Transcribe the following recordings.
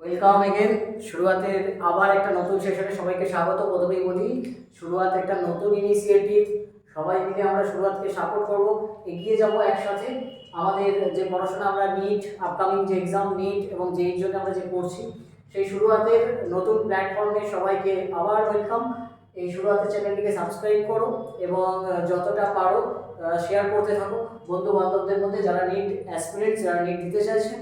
Welcome again. শুরুয়াতের আবার একটা নতুন সেশনে সবাইকে স্বাগত। প্রথমেই বলি, শুরুয়াত একটা নতুন ইনিশিয়েটিভ। সবাই মিলে আমরা শুরুয়াতকে সাপোর্ট করব, এগিয়ে যাব একসাথে। আমাদের যে পড়াশোনা, আমরা নিট, আপকামিং যে এক্সাম নিট এবং যেই জন্য আমরা যে পড়ছি, সেই শুরুয়াতের নতুন প্ল্যাটফর্মে সবাইকে আবার ওয়েলকাম। এই শুরুয়াতের চ্যানেলটিকে সাবস্ক্রাইব করো এবং যতটা পারো শেয়ার করতে থাকো বন্ধু বান্ধবদের মধ্যে, যারা নিট অ্যাসপিরেন্টস, যারা নিট দিতে চাইছে,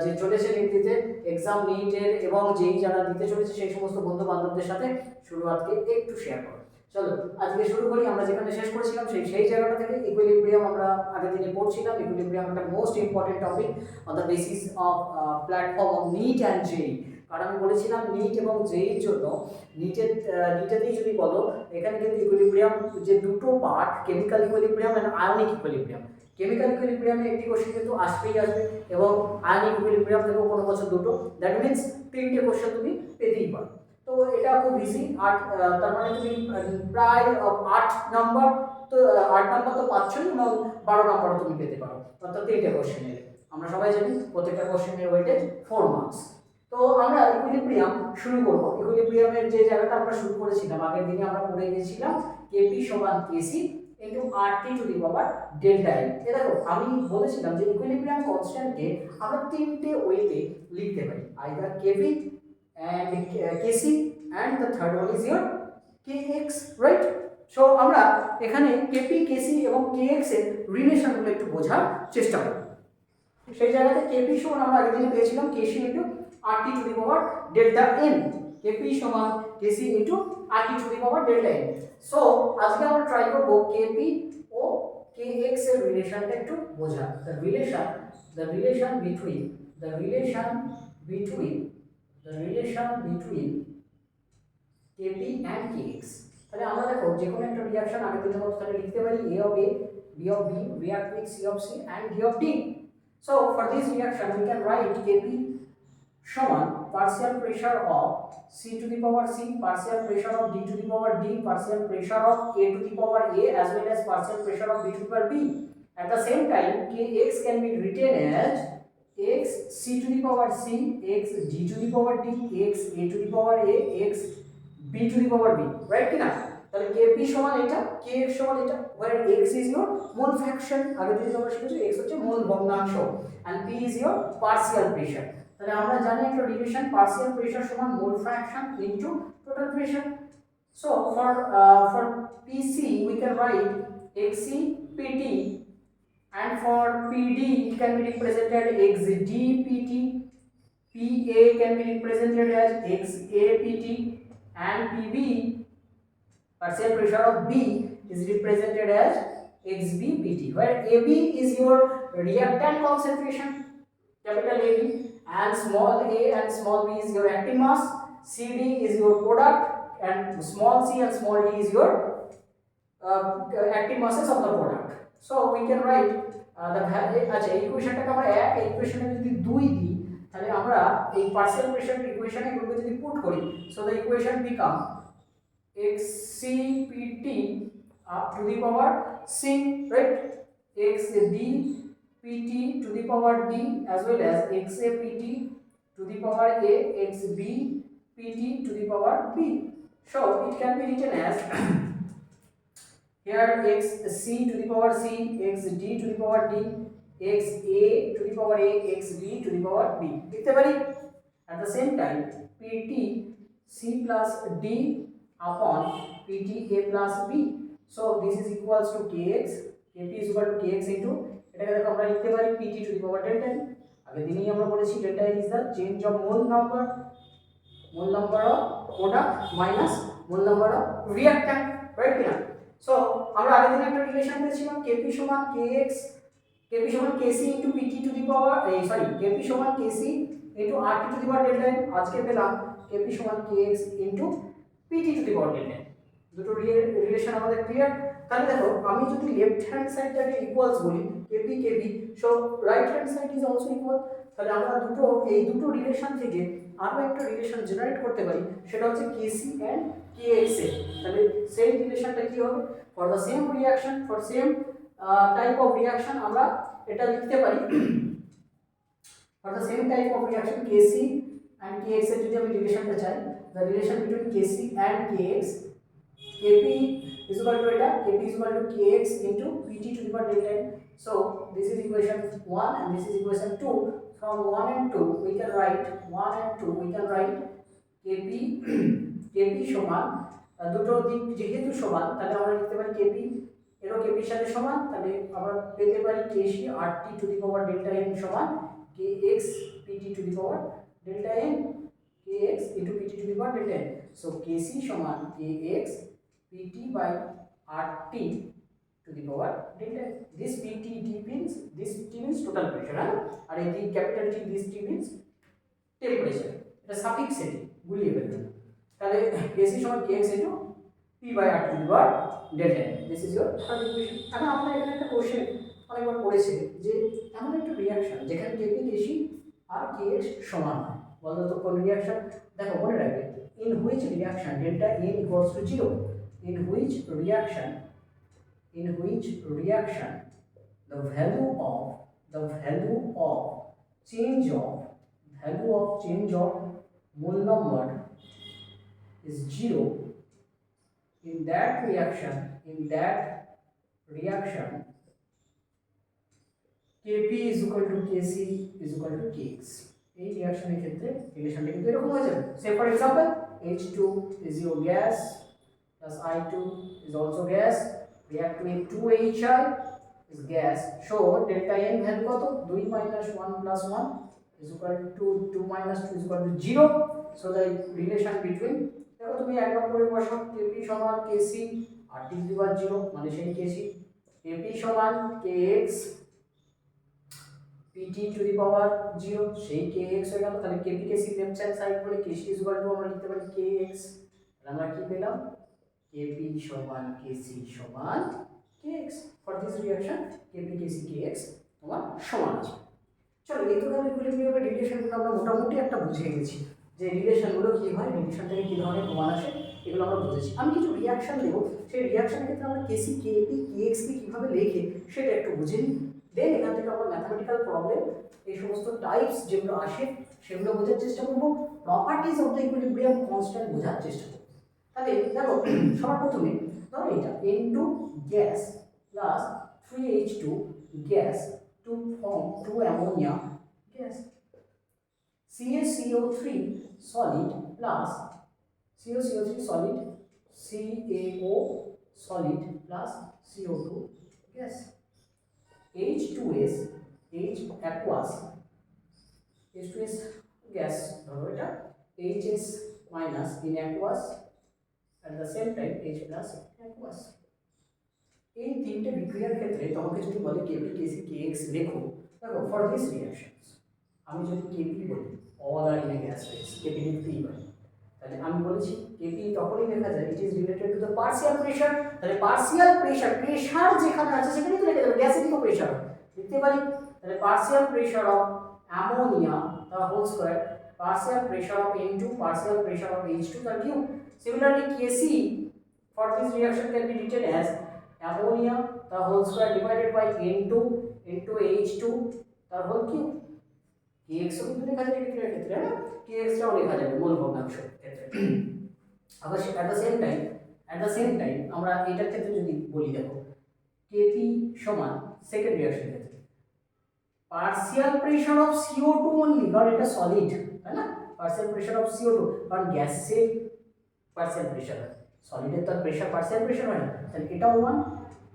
যে চলেছে নিট দিতে, এক্সাম নিটের এবং যেই যারা দিতে চলেছে সেই সমস্ত বন্ধু বান্ধবদের সাথে শুরুয়াতকে একটু শেয়ার করো। চলো আজকে শুরু করি। আমরা যেখানে শেষ করেছিলাম সেই জায়গাটা থেকে ইকুইলিব্রিয়াম আমরা আগের দিনে পড়ছিলাম। ইকুইলিব্রিয়াম একটা most important topic on the basis of platform of NEET and JEE. কারণ আমি বলেছিলাম নিট এবং জেইর জন্য নিটেতেই যদি বলো, এখানে কিন্তু ইকুইলিব্রিয়াম যে দুটো part, chemical equilibrium and ionic equilibrium. Chemical ইকুইলিব্রিয়ামে একটি কোশ্চেন কিন্তু আসবেই আসবে, এবং আয়নিক ইকুইলিব্রিয়াম থেকেও কোনো বছর দুটো, দ্যাট মিনস তিনটে কোশ্চেন তুমি পেতেই পারো। তো এটা খুব ইজি। তার মানে তুমি প্রায় 8 নম্বর, তো 8 নম্বর তো পাচ্ছই, এবং 12 নম্বরও তুমি পেতে পারো, অর্থাৎ তিনটে কোশ্চেন এলে। আমরা সবাই জানি প্রত্যেকটা কোশ্চেনের ওয়েটেজ 4 মার্কস। তো আমরা ইকুইলিব্রিয়াম শুরু করব। ইকুইলিব্রিয়ামের যে জায়গাটা আমরা শুরু করেছিলাম আগের দিনে, আমরা পড়ে গিয়েছিলাম কেপি সমান KC into RT to the power delta N. দেখো আমি বলেছিলাম যে ইকুইলিব্রিয়াম কনস্ট্যান্টকে আমরা তিনটে ওয়েতে লিখতে পারি, either KP and kc and the third one is your kx, right? So আমরা এখানে kp kc এবং kx এর রিলেশনগুলো একটু বোঝার চেষ্টা করব। সেই জায়গাতে kp সমান আমরা আগের দিনে পেয়েছিলাম kc into rt two the power delta n। kp সমান kc into rt two the power delta n। So আজকে আমরা ট্রাই করব kp ও kx এর রিলেশনটা একটু বোঝা। the relation between the relation between kp and kx। তাহলে আমরা দেখো যে কোনো একটা রিঅ্যাকশন আগের দিনের মতো তাহলে লিখতে পারি a of a, b of b react with c of c and d of d. So for this reaction we can write kp সমান partial pressure of c to the power c, partial pressure of d to the power d, partial pressure of a to the power a, as well as partial pressure of b to the power b. At the same time kx can be written as x c to the power c, x d to the power d, x a to the power a, x b to the power b, right কিনা? তাহলে kp সমান এটা, kx সমান এটা, where x is your mole fraction, আগে থেকে আমরা শিখেছি x হচ্ছে মোল ভগ্নাংশ, and p is your partial pressure। তাহলে আমরা জানি একটা রিলেশন, পার্শিয়াল প্রেসার সমান মোল fraction into total pressure. So for pc we can write xc pt, and for pd it can be represented xd pt, pa can be represented as xa pt, and pb, partial pressure of b, is represented as xb pt, where ab is your reactant concentration, capital AB, and small a and small b is your active mass, cd is your product, and small c and small d is your active masses of the product. So we can write the value, আচ্ছা এই ইকুয়েশনটাকে আমরা এক, এই ইকুয়েশনে যদি 2 দিই তাহলে আমরা এই পার্শিয়াল প্রেসার ইকুয়েশনে এগুলোকে যদি পুট করি, so the equation become xcpt up to the power c, right? xd pt to the power d, as well as xapt to the power a, xb pt to the power b. So it can be written as here xc to the power c, xd to the power d, xa to the power a, xb to the power b লিখতে পারি। at the same time pt c plus d upon pt a plus b, so this is equals to kx, kp is equal to kx into, এটাকে দেখো আমরা লিখতে পারি pt to the power delta n। আগের দিনেই আমরা বলেছি delta n is the change of mole number of product minus mole number of reactant, right কিনা? সো আমরা আগের দিনে একটা রিলেশন পেয়েছিলাম kp সমান kx, kp সমান kc into pt to the power kp সমান kc into rt to the power delta n। আজকে পেলাম kp সমান kx into pt to the power delta n। দুটো রিলেশন আমাদের ক্লিয়ার। তাহলে দেখো আমি যদি লেফট হ্যান্ড সাইডটাকে ইকুয়ালস বলি kp kb, so right hand side is also equal. তাহলে আমরা এই দুটো রিলেশন থেকে আরো একটা রিলেশন জেনারেট করতে পারি, সেটা হচ্ছে kc এন্ড kx এর। তাহলে সেই রিলেশনটা কি হবে? For the same reaction, for same type of reaction আমরা এটা লিখতে পারি, for the same type of reaction kc and kx এর যদি আমি রিলেশনটা চাই, the relation between kc and kx, kp is equal to এটা kp is equal to kx into pt to the power delta n. So this is equation 1 and this is equation 2. From 1 and 2 we can write kp kp সমান দুটো দিক যেহেতু সমান তাহলে আমরা লিখতে পারি kp এরও kp এর সাথে সমান, তাহলে আমরা পেতে পারি kc rt two the power delta n সমান kx pt two the power delta n, kx into pt to the power delta n. So kc সমান kx pt by rt to the power delta n. This pt means total pressure, আর এই capital T this T means temperature, এটা suffix এটি গুলিয়ে ফেলবেন। তাহলে kc সমান kx into p by rt to the power delta n. This is your third equation. এখন আমরা এখানে একটা কোশ্চেন অনেকবার পড়েছি যে এমন একটা রিঅ্যাকশন যেখানে kp kc আর kx সমান হয়, বলতো তো কোন রিঅ্যাকশন? দেখো মনে রাখবে, in which reaction delta n equals to 0, in which reaction the value of change of mole number is 0, in that reaction kp is equal to kc is equal to kx. এই রিঅ্যাকশনের ক্ষেত্রে রিলেশনটা কিন্তু এরকম হয়ে যাবে। Say for example H2 is your gas plus I2 is also gas, react with 2HI is gas. So delta n value কত? 2 minus 1 plus 1 is equal to 2 minus 2 is equal to 0. So the relation between, দেখো তুমি এক নম্বরে বসাও kp সমান kc rt to the power 0 মানে সেই kc, kp সমান kx pt to the power 0 সেই kx হয়ে গেল। তাহলে kp K C left hand side করে kc is equal to আমরা লিখতে পারি kx, তাহলে আমরা কি পেলাম kp সমান kc সমান kx। For this reaction kp kc kx তোমার সমান আছে। চলো এই তো তাহলে ইকুইলিব্রিয়ামের রিলেশনগুলো আমরা মোটামুটি একটা বুঝে গেছি যে রিলেশনগুলো কি হয়, রিলেশন থেকে কি ধরনের প্রমাণ আসে, এগুলো আমরা বুঝেছি। আমি কিছু রিঅ্যাকশন দেব, সেই রিঅ্যাকশনের ক্ষেত্রে আমরা kc kp kx কে কিভাবে লেখে সেটা একটু বুঝে নিই। দেন এখান থেকে আমরা ম্যাথমেটিক্যাল প্রবলেম এই সমস্ত টাইপস যেগুলো আসে সেগুলো বোঝার চেষ্টা করব, properties of the equilibrium constant বোঝার চেষ্টা করব। তাহলে দেখো সবার প্রথমে ধরো এটা N2 gas plus 3H2 gas to form 2 ammonia gas, CaCO3 solid plus CaCO3 solid, CaO solid plus CO2 gas, H2S H aqueous, H2S gas ধরো এটা HS minus in aqueous at the same time H plus aqueous। এই তিনটে বিক্রিয়ার ক্ষেত্রে তোমাকে যদি বলে kp kc kx লেখো, দেখো ফর দিস রিঅ্যাকশনস আমি যদি kp বলি all are in a gas phase, kp লিখতেই পারি। তাহলে আমি বলেছি kp তখনই লেখা যায় it is related to the partial pressure, তাহলে পার্শিয়াল প্রেশার যেখানে আছে সেখানে তো লিখে দেবো গ্যাসেরই তো প্রেশার লিখতে পারি। তাহলে partial pressure of ammonia the whole square, partial pressure of N2, partial pressure of H2 the cube. Similarly kc for this reaction can be written as ammonia the whole square divided by N2 into H2 the whole cube। kx ও কিন্তু লেখা যায় বিক্রিয়ার ক্ষেত্রে, হ্যাঁ kx টাও লেখা যাবে মূল ভগ্নাংশের ক্ষেত্রে। আবার at the same time আমরা এটার ক্ষেত্রে যদি বলি দেখো kp সমান সেকেন্ড রিঅ্যাকশনের ক্ষেত্রে partial pressure of CO2 only, কারণ এটা সলিড তাই না, পার্শিয়াল প্রেশার অফ CO2, কারণ গ্যাসের পার্শিয়াল প্রেশার হয়, সলিডের তো প্রেশার পার্শিয়াল প্রেশার হয় না, তাহলে এটাও 1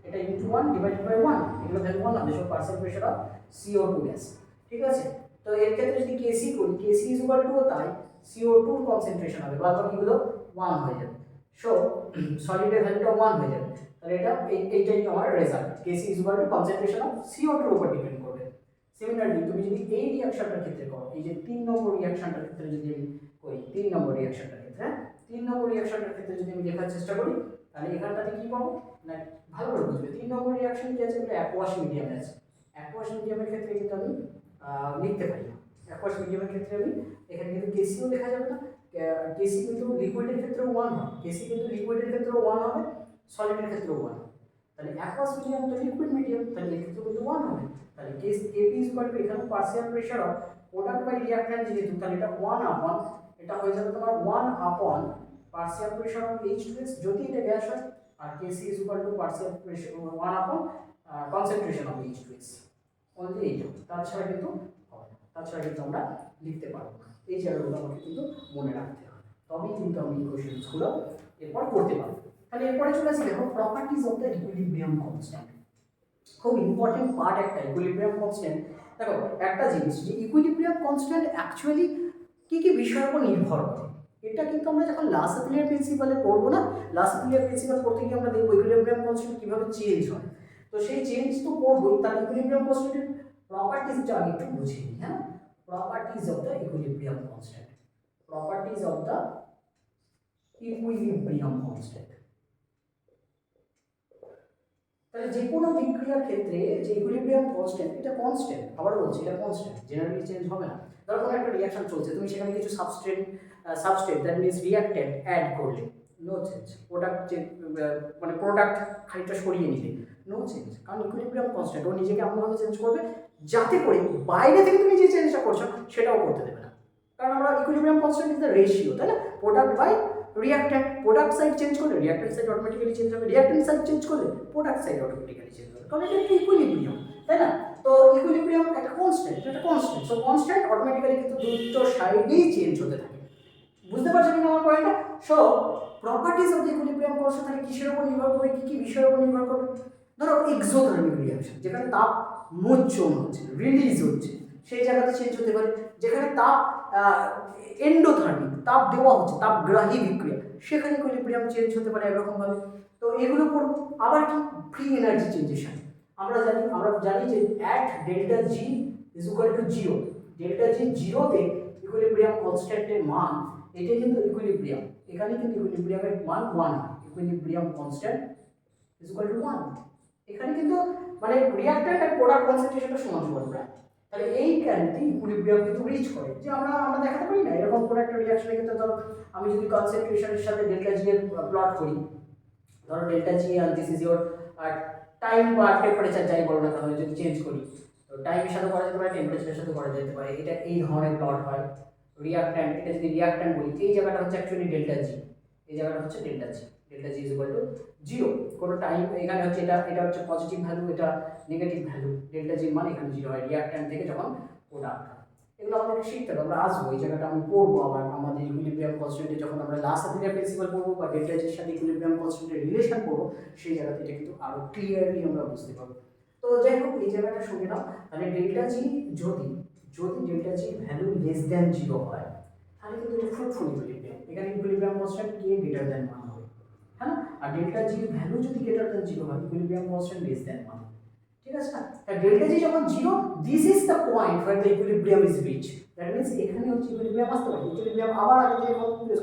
এটা ইনটু 1 ডিভাইডেড বাই 1 এগুলো ভ্যালু 1 হবে, সব partial pressure of CO2 gas. ঠিক আছে, তো এর ক্ষেত্রে যদি kc করি kc ইজ ইকুয়াল টু তাই CO2 কনসেন্ট্রেশন হবে বাদ বাকিগুলো 1 হয়ে যাবে, সো সলিডের ভ্যালুটা 1 হয়ে যাবে। তাহলে এটা এইটাই আমার result, kc is equal two concentration of CO2 এর উপর ডিপেন্ড করবে। সিমিলারলি তুমি যদি এই রিঅ্যাকশনটার ক্ষেত্রে করো, এই যে 3 নম্বর রিঅ্যাকশনটার ক্ষেত্রে যদি আমি করি 3 নম্বর রিঅ্যাকশনটার ক্ষেত্রে, 3 নম্বর রিঅ্যাকশনটার ক্ষেত্রে যদি আমি লেখার চেষ্টা করি তাহলে এখানটাতে কি পাবো না ভালো করে বুঝবে। 3 নম্বর রিঅ্যাকশন কি আছে, এটা অ্যাকোয়াস মিডিয়ামে আছে, অ্যাকোয়াস মিডিয়ামের ক্ষেত্রে কিন্তু আমি লিখতে পারি না, অ্যাকোয়াস মিডিয়ামের ক্ষেত্রে আমি এখানে কিন্তু কেসিও লেখা যাবে না, কেসি কিন্তু লিকুইডের ক্ষেত্রেও 1 হয়, কেসি কিন্তু লিকুইডের ক্ষেত্রেও 1 হবে, সলিডের ক্ষেত্রেও 1 হবে। তাহলে অ্যাকোয়াস মিডিয়াম তো লিকুইড মিডিয়াম, তাহলে এর ক্ষেত্রে কিন্তু 1 হবে। তাহলে case kp is equal to এখানে partial pressure of product by reactant যেহেতু, তাহলে এটা 1/, এটা হয়ে যাবে তোমার 1/, পার্শিয়াল প্রেশার অফ H2S যদি এটা গ্যাস হয়, আর Kc is equal two partial pressure 1/, concentration of H2S। Only এইটা, তাছাড়া কিন্তু হবে না, তাছাড়া কিন্তু আমরা লিখতে পারবো না। এই জায়গাগুলো আমাকে কিন্তু মনে রাখতে হবে, তবেই কিন্তু আমি কোশ্চেনগুলো এরপর করতে পারবো। তাহলে এরপরে চলে আসি, দেখো properties of the equilibrium constant. খুব ইম্পর্টেন্ট পার্ট একটা ইকুইলিব্রিয়াম কনস্ট্যান্ট। দেখো একটা জিনিস, যে ইকুইলিব্রিয়াম কনস্ট্যান্ট অ্যাকচুয়ালি কি কি বিষয়ের উপর নির্ভর করে, এটা কিন্তু আমরা যখন লাসাপিলিয়ার প্রিন্সিপালে পড়বো না, লাসাপিলিয়ার প্রিন্সিপাল পড়তে গিয়ে আমরা দেখবো ইকুইলিব্রিয়াম কনস্ট্যান্ট কিভাবে চেঞ্জ হয়। তো সেই চেঞ্জ তো পড়বোই, তার ইকুইলিব্রিয়াম কনস্ট্যান্টের প্রপার্টিজটা আগে একটু বুঝে নিই। হ্যাঁ, properties of the equilibrium constant, properties of the equilibrium constant. তাহলে যে কোনো বিক্রিয়ার ক্ষেত্রে যে ইকুইলিব্রিয়াম কনস্ট্যান্ট, এটা কনস্ট্যান্ট, আবার বলছি এটা কনস্ট্যান্ট, জেনারেলি চেঞ্জ হবে না। ধরো কোনো একটা রিঅ্যাকশন চলছে, তুমি সেখানে কিছু substrate that means reactant add করলে, নো চেঞ্জ। প্রোডাক্ট মানে প্রোডাক্ট খানিকটা সরিয়ে নিলে, নো চেঞ্জ, কারণ ইকুইলিব্রিয়াম কনস্ট্যান্ট। ও নিজেকে এমনভাবে চেঞ্জ করবে যাতে করে বাইরে থেকে তুমি যে চেঞ্জটা করছো সেটাও করতে দেবে না, কারণ আমরা equilibrium constant is the ratio, তাই না? Product by reactant, product side change করলে রিঅ্যাক্ট্যান্ট সাইড অটোমেটিক্যালি চেঞ্জ হবে, রিঅ্যাক্ট্যান্ট সাইড চেঞ্জ করলে প্রোডাক্ট সাইড অটোমেটিক্যালি চেঞ্জ হবে, কারণ এটা একটা ইকুইলিব্রিয়াম, তাই না? তো ইকুইলিব্রিয়াম একটা কনস্ট্যান্ট, এটা কনস্ট্যান্ট, সো কনস্ট্যান্ট অটোমেটিক্যালি কিন্তু দুটো সাইডেই চেঞ্জ হতে থাকে। বুঝতে পারছো কিনা আমার পয়েন্টটা? So properties of the equilibrium constant তাহলে কিসের উপর নির্ভর করবে, কি কি বিষয়ের উপর নির্ভর করবে? ধরো এক্সোথার্মিক রিঅ্যাকশন, যেখানে তাপ মোচন হচ্ছে, রিলিজ হচ্ছে, সেই জায়গাতে চেঞ্জ হতে পারে। যেখানে তাপ এন্ডোথার্মিক, তাপ দেওয়া হচ্ছে, তাপগ্রাহী বিক্রিয়া, সেখানে ইকুইলিব্রিয়াম চেঞ্জ হতে পারে এরকমভাবে। তো এগুলো পড়বো। আবার কি ফ্রি এনার্জি চেঞ্জের সাথে আমরা জানি যে at delta G is equal to 0, delta G 0তে ইকুইলিব্রিয়াম কনস্ট্যান্টের মান, এটা কিন্তু ইকুইলিব্রিয়াম, এখানে কিন্তু ইকুইলিব্রিয়ামের মান 1, equilibrium constant is equal to 1। এখানে কিন্তু মানে রিঅ্যাক্ট্যান্ট আর প্রোডাক্ট কনসেন্ট্রেশনটা সমান সমান প্রায়। তাহলে এই কারণে ইকুইলিব্রিয়াম কিন্তু রিচ করে, যে আমরা দেখাতে পারি না এরকম কোনো একটা রিঅ্যাকশনে কিন্তু, ধরো আমি যদি কনসেন্ট্রেশনের সাথে ডেল্টা জি এর প্লট করি, ধরো ডেল্টা জি আর দিস ইজ ইওর টাইম বা টেম্পারেচার যাই বলো না কেন, যদি চেঞ্জ করি, তো টাইমের সাথে করা যেতে পারে, টেম্পারেচারের সাথে করা যেতে পারে, এটা এই ধরনের প্লট হয়। রিঅ্যাক্ট্যান্ট, এটা যদি রিঅ্যাক্ট্যান্ট বলি, এই জায়গাটা হচ্ছে অ্যাকচুয়ালি ডেল্টা জি, এই জায়গাটা হচ্ছে delta G, delta G is equal to 0, কোনো টাইম এখানে হচ্ছে, এটা হচ্ছে পজিটিভ ভ্যালু, এটা নেগেটিভ ভ্যালু, ডেল্টা জি মান এখানে 0 হয় রিঅ্যাক্ট্যান্ট থেকে যখন প্রোডাক্ট। এগুলো আমাদের শিখতে হবে, আমরা আসবো এই জায়গাটা আমি পড়বো আবার আমাদের ইকুইলিব্রিয়াম কনস্ট্যান্টে যখন আমরা লাসাপিলিয়ার প্রিন্সিপাল পড়বো বা ডেল্টা জির সাথে ইকুইলিব্রিয়াম কনস্ট্যান্টের রিলেশন পড়বো, সেই জায়গাতে এটা কিন্তু আরো ক্লিয়ারলি আমরা বুঝতে পারবো। তো যাই হোক, এই জায়গাটা শুনে নাও। তাহলে ডেল্টা জি যদি ডেল্টা জি ভ্যালু লেস দ্যান 0 হয়, তাহলে কিন্তু এটা ফ্রুটফুল ইকুইলিব্রিয়াম, এখানে equilibrium constant k greater than 1 হবে, হ্যাঁ। আর ডেল্টা জি ভ্যালু যদি গ্রেটার দ্যান 0 হয়, ইকুইলিব্রিয়াম কনস্ট্যান্ট লেস দ্যান 1, ঠিক আছে না? তা ডেল্টা জি যখন 0, this is the point where the equilibrium is reach, that means এখানে হচ্ছে ইকুইলিব্রিয়াম আসতে পারে। ইকুইলিব্রিয়াম আবার আগে থেকে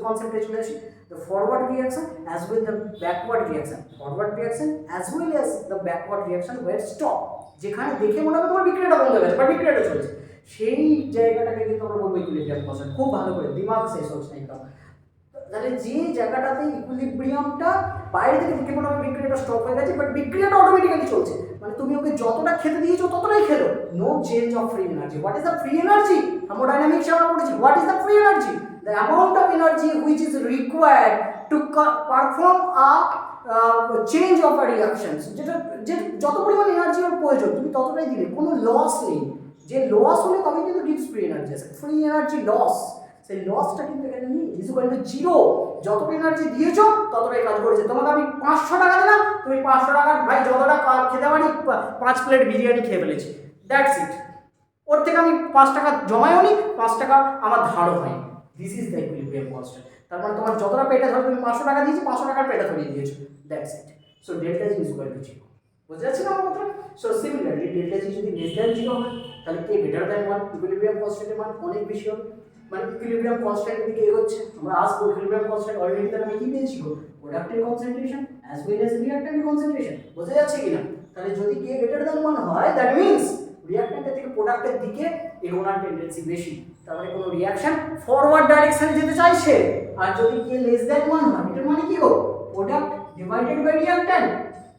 কনসেপ্টে চলে আসি, the forward reaction as well the backward reaction, forward reaction as well as the backward reaction were stop, যেখানে দেখে মনে হবে তোমার বিক্রিয়াটা বন্ধ হয়ে গেছে বা বিক্রিয়াটা চলছে, সেই জায়গাটাকে কিন্তু আমরা বলবো ইকুইলিব্রিয়াম কনস্ট্যান্ট। খুব ভালো করে দিমাগ শেষ হচ্ছে না একদম। তাহলে যে জায়গাটাতে ইকুইলিব্রিয়ামটা বাইরে থেকে দেখে মনে হবে বিক্রিয়াটা স্টপ হয়ে গেছে, বাট বিক্রিয়াটা অটোমেটিক্যালি চলছে, মানে তুমি ওকে যতটা খেতে দিয়েছো ততটাই খেলো, no change of free energy. What is the free energy? Thermodynamics আমরা পড়েছি। What is the free energy? The amount of energy which is required to perform a change of a reactions, যেটা যত পরিমাণ এনার্জি ওর প্রয়োজন তুমি ততটাই দিলে, কোনো লস নেই। যে লস হলে তবে কিন্তু গিভস ফ্রি এনার্জি আছে, ফ্রি এনার্জি লস, সেই লসটা কিন্তু এখানে নেই, ইজ ইকুয়াল টু 0। যতটা এনার্জি দিয়েছো ততটাই কাজ করেছে। তোমাকে আমি 500 টাকা দিলাম, তুমি 500 টাকা ভাই যতটা খেতে পারি 5 প্লেট বিরিয়ানি খেয়ে ফেলেছি, দ্যাটস ইট। ওর থেকে আমি 5 টাকা জমায়ও নি, 5 টাকা আমার ধারও হয়নি। This is the equilibrium constant. তার মানে তোমার যতটা পেটে ধরো, তুমি 500 টাকা দিয়েছি, 500 টাকার পেটে ধরিয়ে দিয়েছো, that's it. So delta G is equal to 0। বুঝতে যাচ্ছে না আমার কথা? সো সিমিলারলি ডেল্টা জি যদি লেস দ্যান 0 হয়, তাহলে কে গ্রেটার দ্যান 1, ইকুইলিব্রিয়াম কনস্ট্যান্টের মান অনেক বেশি হবে, মানে ইকুইলিব্রিয়াম কনস্ট্যান্টের দিকে এগোচ্ছে। আমরা আসবো ইকুইলিব্রিয়াম কনস্ট্যান্ট অলরেডি তাহলে আমি কি পেয়েছি গো, প্রোডাক্টের কনসেন্ট্রেশন অ্যাজ ওয়েল অ্যাজ রিঅ্যাক্ট্যান্টের কনসেন্ট্রেশন। বোঝা যাচ্ছে কিনা? তাহলে যদি কে গ্রেটার দ্যান 1 হয়, দ্যাট মিন্স রিঅ্যাক্ট্যান্টের থেকে প্রোডাক্টের দিকে এগোনোর টেন্ডেন্সি বেশি, তারপরে কোনো রিঅ্যাকশন ফরওয়ার্ড ডাইরেকশনে যেতে চাইছে। আর যদি কে লেস দ্যান 1 হয়, এটার মানে কি গো, প্রোডাক্ট ডিভাইডেড বাই রিঅ্যাক্ট্যান্ট,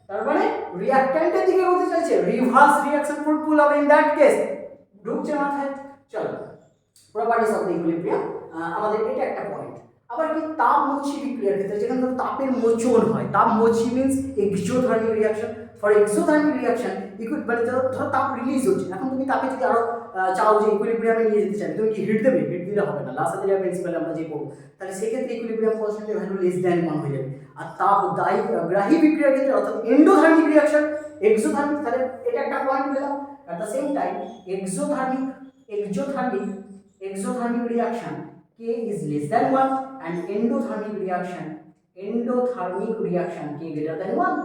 তার মানে রিঅ্যাক্ট্যান্টের দিকে এগোতে চাইছে, রিভার্স রিঅ্যাকশন ফুল হবে ইন দ্যাট কেস। ঢুকছে মাথায়? চলো প্রপার্টিস অফ দ্য ইকুইলিব্রিয়াম, আমাদের এটা একটা পয়েন্ট। আবার কি তাপ মোচি বিক্রিয়ার ক্ষেত্রে যেখানে ধরো তাপের মোচন হয়, তাপ মোচি means exothermic reaction. For exothermic reaction মানে ধরো তাপ রিলিজ হচ্ছে, এখন তুমি তাকে যদি আরো চাও যে ইকুইলিব্রিয়ামে নিয়ে যেতে চাই, তুমি কি হিট দেবে? হিট দিলে হবে না, লাসালিয়া প্রিন্সিপালে আমরা যে করবো, তাহলে সেক্ষেত্রে ইকুইলিব্রিয়াম কনস্ট্যান্টের ভ্যালু লেস দ্যান 1 হয়ে যাবে। আর তাপ গ্রাহী বিক্রিয়ার ক্ষেত্রে অর্থাৎ এন্ডোথার্মিক রিয়াকশন, এক্সোথার্মিক, তাহলে এটা একটা পয়েন্ট পেলাম। At the same time exothermic reaction K is less than 1 and endothermic reaction K greater than 1,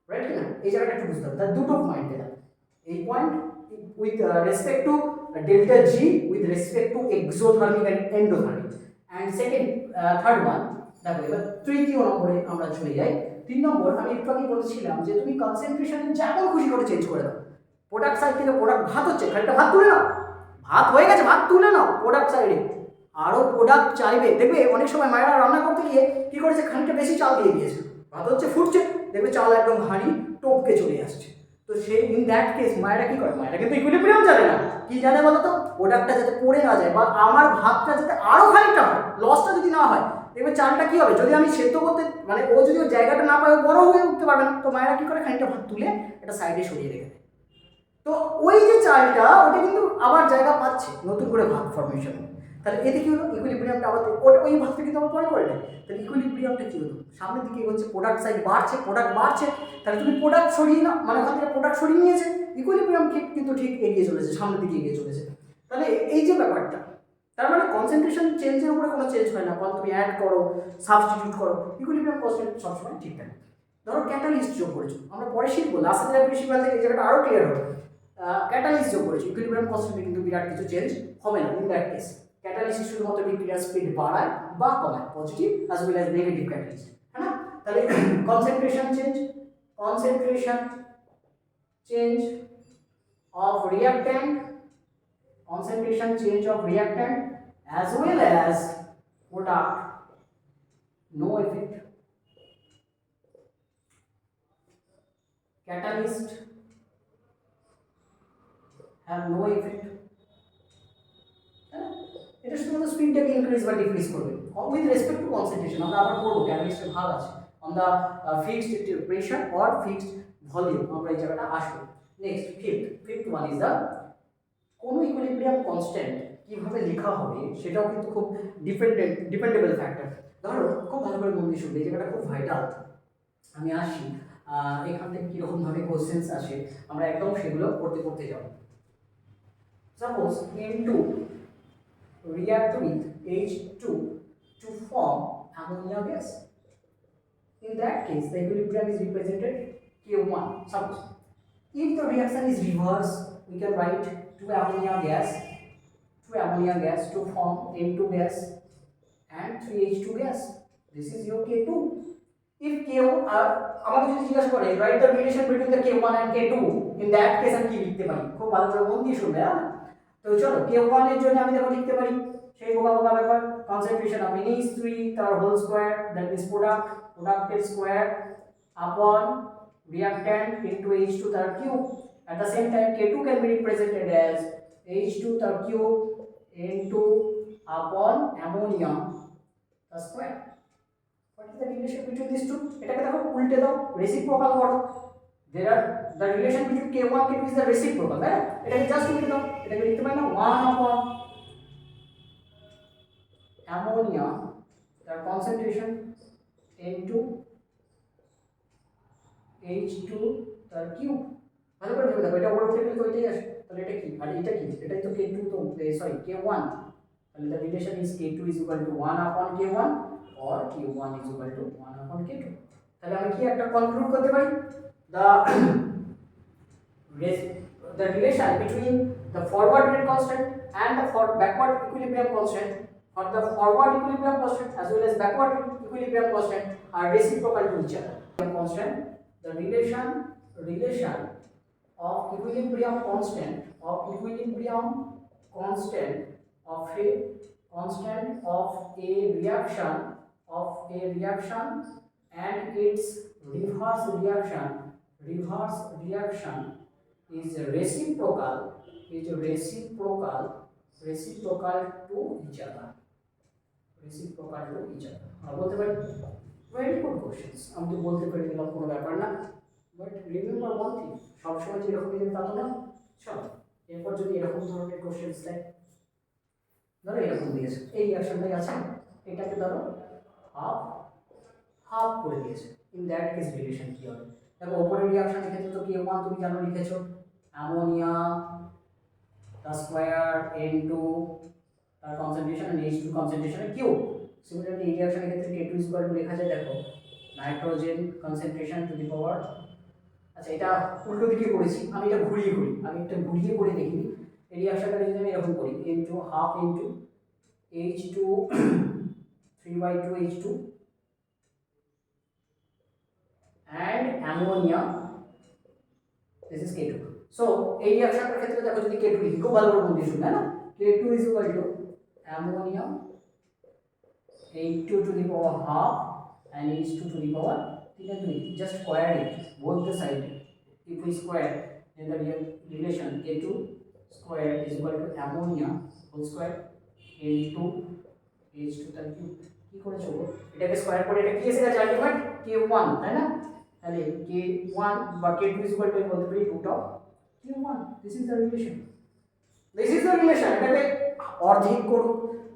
right না? এই জায়গাটা একটু বুঝতে হবে, তার দুটো পয়েন্ট এটা, এই point with respect to delta G with respect to exothermic and endothermic, and second third one দেখো এবার তৃতীয় নম্বরে আমরা চলে যাই। 3 নম্বর আমি একটু আগে বলেছিলাম যে তুমি কনসেন্ট্রেশন যেমন খুশি করে চেঞ্জ করে দাও, প্রোডাক্ট সাইড থেকে প্রোডাক্ট ভাত হচ্ছে, খানিকটা ভাত তুলে নাও, ভাত হয়ে গেছে ভাত তুলে নাও, প্রোডাক্ট সাইডে আরও প্রোডাক্ট চাইবে, দেখবে অনেক সময় মায়েরা রান্না করতে গিয়ে কী করেছে, খানিকটা বেশি চাল দিয়ে দিয়েছে, ভাত হচ্ছে ফুটছে, দেখবে চাল একদম হাঁড়ি টপকে চলে আসছে। তো সেই ইন দ্যাট কেস মায়েরা কী করে, মায়েরা কিন্তু ইকুইলিব্রিয়াম জানে না, কি জানে বলো তো, প্রোডাক্টটা যাতে পড়ে না যায় বা আমার ভাতটা যাতে আরও খানিকটা হয়, লসটা যদি না হয়, দেখবে চালটা কী হবে, যদি আমি সেদ্ধ করতে মানে ও যদি ওর জায়গাটা না পায়, ও বড় হয়ে উঠতে পারবে না, তো মায়েরা কী করে, খানিকটা ভাত তুলে একটা সাইডে সরিয়ে রেখে দেয়। তো ওই যে চালটা ওটা কিন্তু আবার জায়গা পাচ্ছে নতুন করে ভাত ফর্মেশন। তাহলে এতে কি হলো, ইকুইলিব্রিয়ামটা আবার ওটা ওই ভাতটা কিন্তু আবার পরে করে নেয়। তাহলে ইকুইলিব্রিয়ামটা কি হলো, সামনের দিকে হচ্ছে প্রোডাক্ট সাইড বাড়ছে, প্রোডাক্ট বাড়ছে, তাহলে তুমি প্রোডাক্ট সরিয়ে না, মানে ওখান থেকে প্রোডাক্ট সরিয়ে নিয়েছে, ইকুইলিব্রিয়াম কিন্তু ঠিক এগিয়ে চলেছে, সামনের দিকে এগিয়ে চলেছে। তাহলে এই যে ব্যাপারটা, তার মানে কনসেন্ট্রেশন চেঞ্জের উপরে কোনো চেঞ্জ হয় না, কারণ তুমি অ্যাড করো সাবস্টিটিউট করো, ইকুইলিব্রিয়াম কনস্ট্যান্ট সবসময় ঠিক থাকে। ধরো ক্যাটালিস্ট যোগ করেছো, আমরা পরে শিখবো, লাসালিয়া প্রিন্সিপাল থেকে এই জায়গাটা আরও ক্লিয়ার হবে। ক্যাটালিস্ট যোগ করেছি, ইকুইলিব্রিয়াম কনস্ট্যান্টে কিন্তু বিরাট কিছু চেঞ্জ হবে না ইন দ্যাট কেস। ক্যাটালিস্ট শুধুমাত্র বিক্রিয়ার স্পিড বাড়ায় বা কমায়, positive as well as negative catalyst, হ্যাঁ না? তাহলে concentration change of reactant as well as product, no effect. Catalyst have no effect. এটা শুধুমাত্র স্পিডটাকে ইনক্রিজ বা ডিক্রিজ করবে উইথ রেসপেক্ট টু কনসেন্ট্রেশন। আমরা আবার পড়বো ক্যাটালিস্টের ভাগ আছে on the fixed pressure or fixed volume, আমরা এই জায়গাটা আসবো। Next fifth one is the কোনো ইকুইলিব্রিয়াম কনস্ট্যান্ট কীভাবে লেখা হবে সেটাও কিন্তু খুব ডিপেন্ডেবল ফ্যাক্টর। ধরো খুব ভালো করে মন দিয়ে শুনবে, এই জায়গাটা খুব ভাইটাল। আমি আসি এখান থেকে কীরকমভাবে কোশ্চেন্স আসে আমরা একদম সেগুলো করতে যাব। Suppose N2 react with H2 to form ammonia gas. In that case, the equilibrium is represented K1. Suppose if the reaction is reverse, we can write 2 ammonia gas to form N2 gas and 3H2 gas. This is your K2. If K1 আমাকে যদি জিজ্ঞাসা করে write the relation between the K1 and K2, in that case আমি কি লিখতে পারি, খুব ভালো করে মন দিয়ে শুনবে। হ্যাঁ, তো চলো K1 এর জন্য আমি দেখো লিখতে পারি সেই বোকা ব্যাপার, কনসেন্ট্রেশন অফ NH3 তার হোল স্কয়ার, দ্যাট মিন্স প্রোডাক্টের স্কয়ার আপন reactant into H2 তার cube. At the same time K2 can be represented as H2 তার cube into upon ammonia the square. What is the relation between these two? এটাকে দেখো উল্টে দাও, reciprocal করো। There are the relation between K1 K2 is the reciprocal, right? এটাকে just উল্টে দাও, এটাকে লিখতে পারি না 1 upon ammonia তার concentration into H2 তার কিউব। ভালো করে ভেবে দেখো, এটা ওপর উঠে গেলে তো এটাই আসে, তাহলে এটা কি আর এটা কি, এটাই তো K2 তো সরি K1, তাহলে the relation is K2 is equal to 1 upon K1 or K1 is equal to 1 upon K2। তাহলে আমি কি একটা কনক্লুড করতে পারি, the relation between the forward rate constant and the backward equilibrium constant, or the forward equilibrium constant as well as backward equilibrium constant are reciprocal to each other. Constant, the relation of equilibrium constant of a reaction and its reverse reaction is reciprocal reciprocal to each other, reciprocal to each other আমরা বলতে পারি। Very good questions, আমি তো বলতে পারি দিলাম, কোনো ব্যাপার না। বাট রিমেম্বার ওয়ান থিং, সবসময় যে এরকম দিন তা তো না। চলো এরপর যদি এরকম ধরনের কোশ্চেন্স দেয়, ধরো এরকম দিয়েছে, এই রিয়াকশনটাই আছে, এটাকে ধরো হাফ হাফ করে দিয়েছে, ইন দ্যাট কেস রিলেশন কি হবে? দেখো ওপরের রিয়াকশনের ক্ষেত্রে তো K1 তুমি জানো লিখেছো, অ্যামোনিয়া the square N2 তার কনসেন্ট্রেশন আর H2 কনসেন্ট্রেশনের কিউব। সিমিলারলি এই রিঅ্যাকশনের ক্ষেত্রে K2 ইকুয়াল টু লেখা যায়, দেখো নাইট্রোজেন কনসেন্ট্রেশন টু দি পাওয়ার, আচ্ছা এটা উল্টো দিকে করেছি আমি, এটা ঘুরিয়ে করি, আমি একটা ঘুরিয়ে করে দেখি। এই রিঅ্যাকশনটা যদি আমি এরকম করি, N2 half into H2 3/2 H2 and ammonia, this is K2. So এই রিঅ্যাকশনটার ক্ষেত্রে দেখো যদি K2 লিখি, খুব ভালো করে মন দিয়ে শুনবে না, K2 is equal to ammonia H2 to the power half and H2 to the power 3, just square it both the side. If we square, then the relation K2 square is equal to ammonia whole square N2 H2 তার cube. কি করেছো গো, এটাকে square করে এটা কি এসে গেছে ultimate K1, তাই না? তাহলে K1 বা K2 is equal to বলতে পারি root of Q1. This is the relation. This is the relation. এটাকে অর্ধেক করো,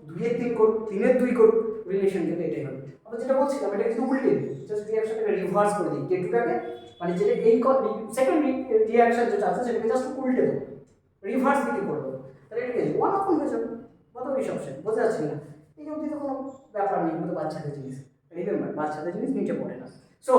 2/3 করো, 3/2 করো, রিলেশন কিন্তু এটাই হবে। আমরা যেটা বলছিলাম এটা কিন্তু উল্টে দিই, জাস্ট রিঅ্যাকশনটাকে রিভার্স করে দিই, K2টাকে মানে যেটা এই সেকেন্ড রিঅ্যাকশন যেটা আছে সেটাকে জাস্ট উল্টে দেবো, রিভার্স দিকে করে দেবো, তাহলে এটাকে 1 অপশন হয়ে যাবে। কত বেশি অপশন বোঝা যাচ্ছে না? এই অবধি তো কোনো ব্যাপার নেই, কিন্তু বাচ্চাদের জিনিস, রিমেম্বার বাচ্চাদের জিনিস নিচে পড়ে না। সো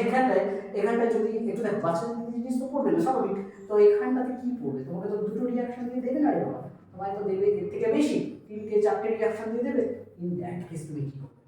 এখানটায় যদি একটু দেখো, বাচ্চাদের জিনিস তো পড়বে না স্বাভাবিক, তো এখানটাতে কি পড়বে? তোমাকে তো দুটো রিঅ্যাকশন দিয়ে দেবে না রে বাবা, তোমায় তো দেবে এর থেকে বেশি, 3-4 রিঅ্যাকশন দিয়ে দেবে। ইন দ্যাট কেস তুমি কি করবে?